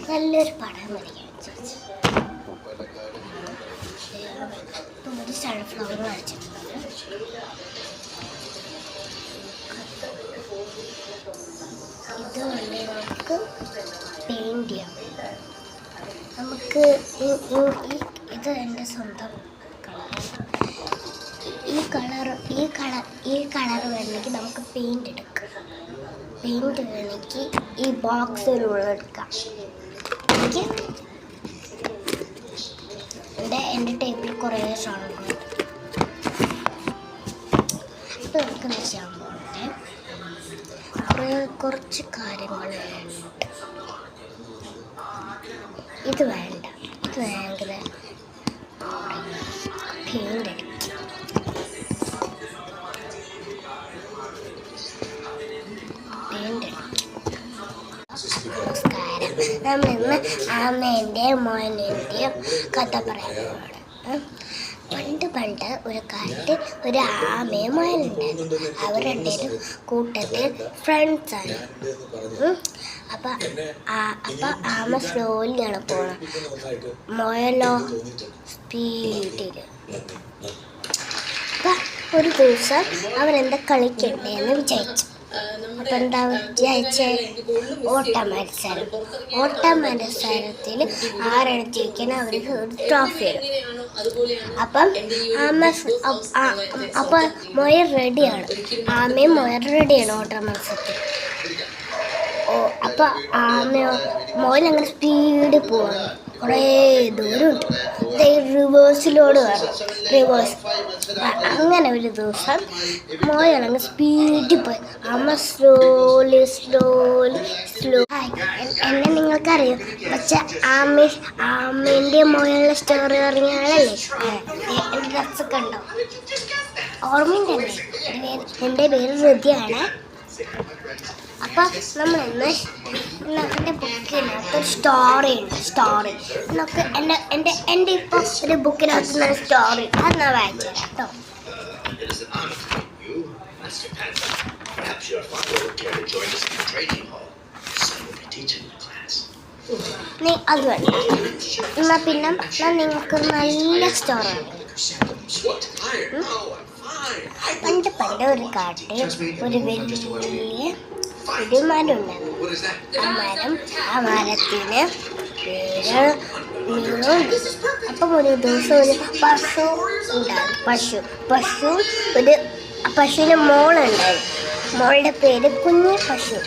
നല്ലൊരു പടം വരയ്ക്കാൻ വിചാരിച്ചു. ഒരു സൺഫ്ലവർ വരച്ചിട്ടുണ്ട്. ഇതുകൊണ്ട് നമുക്ക് പെയിൻറ് ചെയ്യാം. നമുക്ക് ഇത് എൻ്റെ സ്വന്തം കളർ. ഈ കളർ വേണമെങ്കിൽ നമുക്ക് പെയിൻറ് എടുക്കാം. പെയിൻറ് വേണമെങ്കിൽ ഈ ബോക്സിലുള്ള എടുക്കാം. എൻ്റെ ടേബിളിൽ കുറേ സാധനങ്ങളുണ്ട്. അപ്പോൾ നമുക്ക് ചെയ്യാൻ പോകട്ടെ. കുറച്ച് കാര്യങ്ങൾ വേണ്ട. ഇത് വേണ്ട. ഇത് വേണ്ടത് പെയിൻ്റ് അടിക്കും. നമസ്കാരം. നമ്മളിന്ന് ആമേൻ്റെയും മോനിൻ്റെയും കഥ പറയാനാണ്. പണ്ട് ഒരു കാലത്ത് ഒരു ആമയും മോനുണ്ടായിരുന്നു. അവർ രണ്ടുപേരും കൂട്ടത്തിൽ ഫ്രണ്ട്സാണ്. അപ്പം ആമ സ്ലോലിയാണ് പോണത്, മോയലോ സ്പീഡിൽ. അപ്പം ഒരു ദിവസം അവരെന്താ കളിക്കണ്ടേന്ന് വിചാരിച്ചു. അപ്പം എന്താ വിചാരിച്ചേ? ഓട്ട മത്സരത്തിൽ ആരാണ് ജയിക്കുന്നത് അവർക്ക് ഒരു ട്രോഫി തരും. അപ്പം മൊയൽ റെഡിയാണ്. ആമയും മൊയൽ റെഡിയാണ് ഓട്ട മത്സരത്തിൽ. അപ്പം മൊയൽ അങ്ങനെ സ്പീഡിൽ പോവാണ്. കുറേ ദൂരമുണ്ട്. റിവേഴ്സിലോട് വേണം. അങ്ങനെ ഒരു ദിവസം മോയലങ്ങ് സ്പീഡിൽ പോയി. അമ്മ സ്ലോ. എന്നെ നിങ്ങൾക്കറിയാം. പക്ഷെ ആമേൻ്റെ മോയലിൻ്റെ സ്റ്റോറി പറഞ്ഞാലല്ലേ എൻ്റെ ഡ്രസ്സൊക്കെ ഉണ്ടോ? ഓർമ്മയുണ്ടല്ലേ? എൻ്റെ പേര് ഹൃദയാണ്. അപ്പം നമ്മളിന്ന് എൻ്റെ ബുക്കിനകത്തൊരു സ്റ്റോറി നമുക്ക് എൻ്റെ ഇപ്പോൾ ഒരു ബുക്കിനകത്ത് ഒരു സ്റ്റോറി അത് ഞാൻ വായിച്ചു തരാം കേട്ടോ. അത് വേണ്ട. എന്നാൽ പിന്നെ നിങ്ങൾക്ക് നല്ല സ്റ്റോറി ഉണ്ട്. പണ്ട് ഒരു കാട്ടിൽ ഒരു വലിയ ഒരു മരം ഉണ്ടായിരുന്നു. ആ മരത്തിന് പേര് നീളമുണ്ട്. അപ്പം ഒരു ദിവസം ഒരു പശു ഉണ്ടായിരുന്നു. പശുവിന് മോളുണ്ടായിരുന്നു. മോളുടെ പേര് കുഞ്ഞു പശു.